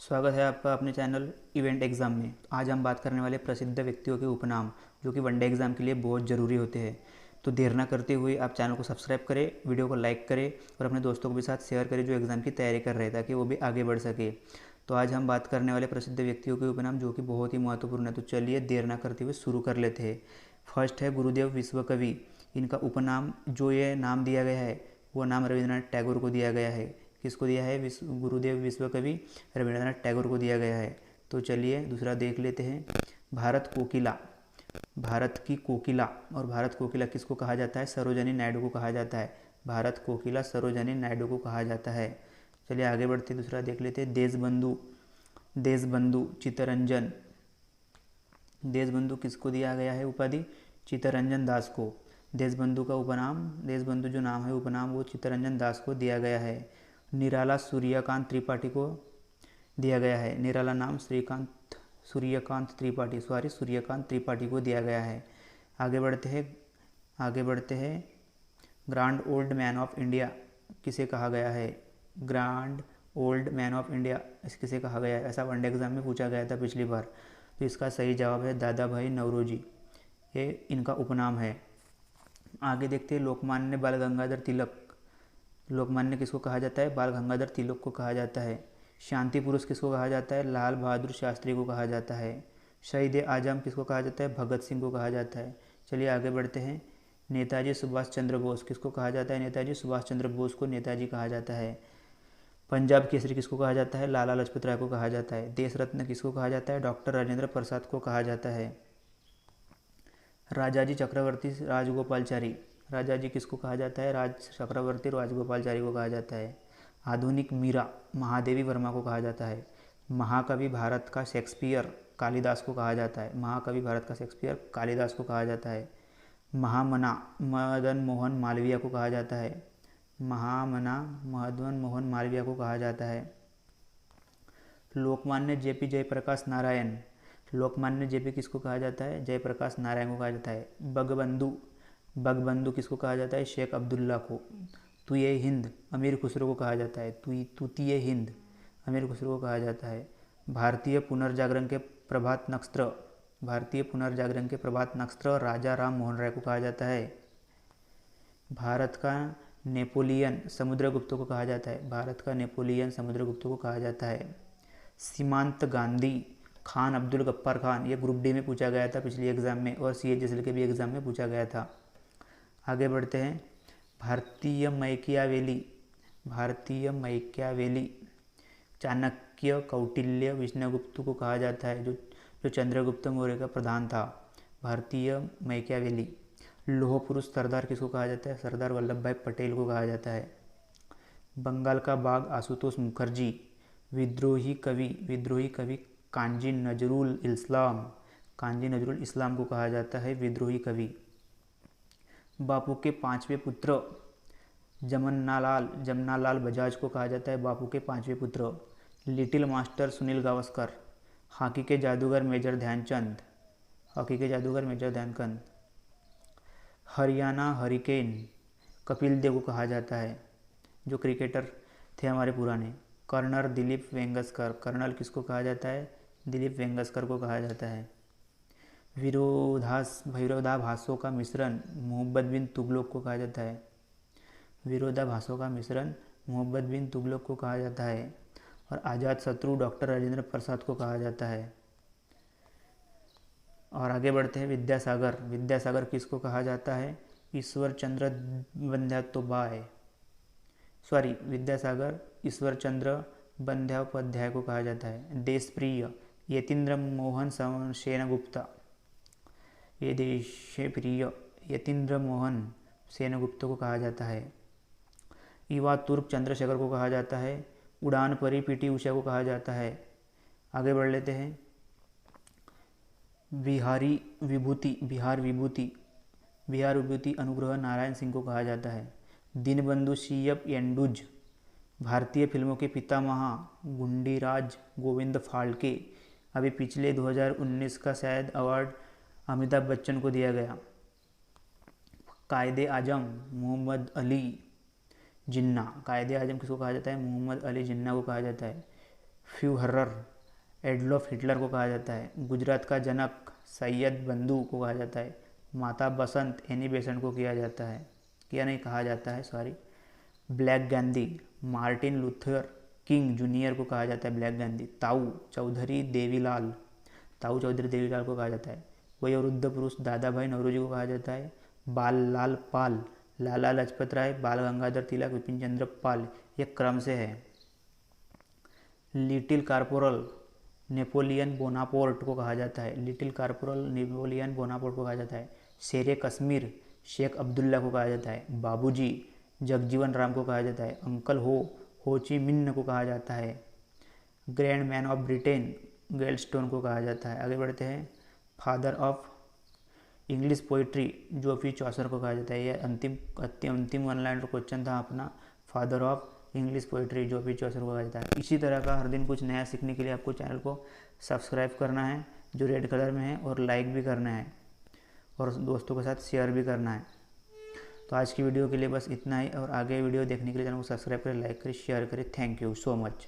स्वागत है आपका अपने चैनल इवेंट एग्ज़ाम में। आज हम बात करने वाले प्रसिद्ध व्यक्तियों के उपनाम जो कि वनडे एग्ज़ाम के लिए बहुत ज़रूरी होते हैं। तो देर ना करते हुए आप चैनल को सब्सक्राइब करें, वीडियो को लाइक करें और अपने दोस्तों को भी साथ शेयर करें जो एग्ज़ाम की तैयारी कर रहे हैं, ताकि वो भी आगे बढ़ सके। तो आज हम बात करने वाले प्रसिद्ध व्यक्तियों के उपनाम जो कि बहुत ही महत्वपूर्ण है। तो चलिए देर ना करते हुए शुरू कर लेते हैं। फर्स्ट है गुरुदेव विश्वकवि। इनका उपनाम जो ये नाम दिया गया है वो नाम रविंद्रनाथ टैगोर को दिया गया है। किसको दिया है? गुरुदेव विश्वकवि रविंद्रनाथ टैगोर को दिया गया है। तो चलिए दूसरा देख लेते हैं। भारत कोकिला। भारत की कोकिला। और भारत कोकिला किसको कहा जाता है? सरोजिनी नायडू को कहा जाता है। भारत कोकिला सरोजिनी नायडू को कहा जाता है। चलिए आगे बढ़ते दूसरा देख लेते हैं। देशबंधु। देशबंधु चित्तरंजन। देशबंधु किसको दिया गया है उपाधि? चित्तरंजन दास को। देशबंधु का उपनाम, देशबंधु जो नाम है उपनाम वो चित्तरंजन दास को दिया गया है। निराला सूर्यकांत त्रिपाठी को दिया गया है। निराला नाम सूर्यकांत त्रिपाठी को दिया गया है। आगे बढ़ते हैं। आगे बढ़ते हैं। Grand old man of India किसे कहा गया है? Grand old man of India किसे कहा गया है? ऐसा वनडे एग्जाम में पूछा गया था पिछली बार। तो इसका सही जवाब है दादा भाई नौरोजी। ये इनका उपनाम है। आगे देखते हैं। लोकमान्य बाल गंगाधर तिलक। लोकमान्य किसको कहा जाता है? बाल गंगाधर तिलक को कहा जाता है। शांति पुरुष किसको कहा जाता है? लाल बहादुर शास्त्री को कहा जाता है। शहीद आजम किसको कहा जाता है? भगत सिंह को कहा जाता है। चलिए आगे बढ़ते हैं। नेताजी सुभाष चंद्र बोस किसको कहा जाता है? नेताजी सुभाष चंद्र बोस को नेताजी कहा जाता है। पंजाब केसरी किसको कहा जाता है? लाला लाजपत राय को कहा जाता है। देश रत्न किसको कहा जाता है? डॉक्टर राजेंद्र प्रसाद को कहा जाता है। राजाजी चक्रवर्ती राजगोपालचारी। राजाजी किसको कहा जाता है? राज चक्रवर्ती राजगोपालचारी को कहा जाता है। आधुनिक मीरा महादेवी वर्मा को कहा जाता है। महाकवि भारत का शेक्सपियर कालिदास को कहा जाता है। महाकवि भारत का शेक्सपियर कालिदास को कहा जाता है। महामना मदन मोहन मालवीय को कहा जाता है। महामना मदन मोहन मालवीय को कहा जाता है। लोकमान्य जेपी जयप्रकाश नारायण। लोकमान्य जेपी किसको कहा जाता है? जयप्रकाश नारायण को कहा जाता है। बगबंधु। बगबंधु किसको कहा जाता है? शेख अब्दुल्ला को। तुये हिंद अमीर खुसरो को कहा जाता है। तुतिये हिंद अमीर खुसरो को कहा जाता है। भारतीय पुनर्जागरण के प्रभात नक्षत्र। भारतीय पुनर्जागरण के प्रभात नक्षत्र राजा राम मोहन राय को कहा जाता है। भारत का नेपोलियन समुद्रगुप्त को कहा जाता है। भारत का नेपोलियन समुद्रगुप्त को कहा जाता है। सीमांत गांधी खान अब्दुल गफ्फार खान। ये ग्रुप डी में पूछा गया था पिछली एग्ज़ाम में, और CHSL के भी एग्ज़ाम में पूछा गया था। आगे बढ़ते हैं। भारतीय मैकियावेली। भारतीय मैकियावेली चाणक्य कौटिल्य विष्णुगुप्त को कहा जाता है, जो चंद्रगुप्त मौर्य का प्रधान था। भारतीय मैकियावेली। लौह पुरुष सरदार किसको कहा जाता है? सरदार वल्लभ भाई पटेल को कहा जाता है। बंगाल का बाघ आशुतोष मुखर्जी। विद्रोही कवि कांजी नजरुल इस्लाम। कांजी नजरुल इस्लाम को कहा जाता है विद्रोही कवि। बापू के पांचवें पुत्र जमनालाल बजाज को कहा जाता है बापू के पांचवें पुत्र। Little master Sunil Gavaskar. Hockey के जादूगर मेजर ध्यानचंद। हॉकी के जादूगर मेजर ध्यानचंद। हरियाणा हरिकेन कपिल देव को कहा जाता है, जो क्रिकेटर थे हमारे पुराने। कर्नल दिलीप वेंगसकर। कर्नल किसको कहा जाता है? दिलीप वेंगसकर को कहा जाता है। विरोधाभासों का मिश्रण मोहम्मद बिन तुगलक को कहा जाता है। विरोधाभासों का मिश्रण मोहम्मद बिन तुगलक को कहा जाता है। और आज़ाद शत्रु डॉक्टर राजेंद्र प्रसाद को कहा जाता है। और आगे बढ़ते हैं। विद्यासागर। विद्यासागर किसको कहा जाता है? ईश्वर चंद्र बंद्योपाध्याय। विद्यासागर ईश्वर चंद्र बंद्योपाध्याय को कहा जाता है। देशप्रिय यतीन्द्र मोहन सेनगुप्ता। ये देशप्रिय यतीन्द्र मोहन सेनगुप्त को कहा जाता है। युवा तुर्क चंद्रशेखर को कहा जाता है। उड़ान परी PT उषा को कहा जाता है। आगे बढ़ लेते हैं। बिहार विभूति अनुग्रह नारायण सिंह को कहा जाता है। दीनबंधु CF एंडुज। भारतीय फिल्मों के पितामह गुंडीराज गोविंद फाल्के। अभी पिछले 2019 का शायद अवार्ड अमिताभ बच्चन को दिया गया। कायदे आजम मोहम्मद अली जिन्ना। कायदे आजम किसको कहा जाता है? मोहम्मद अली जिन्ना को कहा जाता है। फ्यूहरर एडोल्फ हिटलर को कहा जाता है। गुजरात का जनक सैयद बंधु को कहा जाता है। माता बसंत एनी बेसेंट को कहा जाता है sorry. Black Gandhi Martin Luther king junior को कहा जाता है ब्लैक गांधी। ताऊ चौधरी देवीलाल को कहा जाता है। वयोवृद्ध पुरुष दादा भाई नौरोजी को कहा जाता है। बाल लाल पाल लाला लाजपत राय, बाल गंगाधर तिलक, विपिन चंद्र पाल, ये क्रम से है। लिटिल कॉर्पोरल नेपोलियन बोनापोर्ट को कहा जाता है। शेरे कश्मीर शेख अब्दुल्ला को कहा जाता है। बाबूजी जगजीवन राम को कहा जाता है। अंकल हो ची मिन्ह को कहा जाता है। ग्रैंड मैन ऑफ ब्रिटेन गेल्डस्टोन को कहा जाता है। आगे बढ़ते हैं। फादर ऑफ इंग्लिश पोइट्री जोफी चौसर को कहा जाता है। यह अंतिम वन लाइनर क्वेश्चन था अपना। फादर ऑफ इंग्लिश पोइट्री जोफी चौसर को कहा जाता है। इसी तरह का हर दिन कुछ नया सीखने के लिए आपको चैनल को सब्सक्राइब करना है जो रेड कलर में है, और लाइक भी करना है और दोस्तों के साथ शेयर भी करना है। तो आज की वीडियो के लिए बस इतना ही, और आगे वीडियो देखने के लिए चैनल को सब्सक्राइब करें, लाइक करें, शेयर करें। Thank you so much.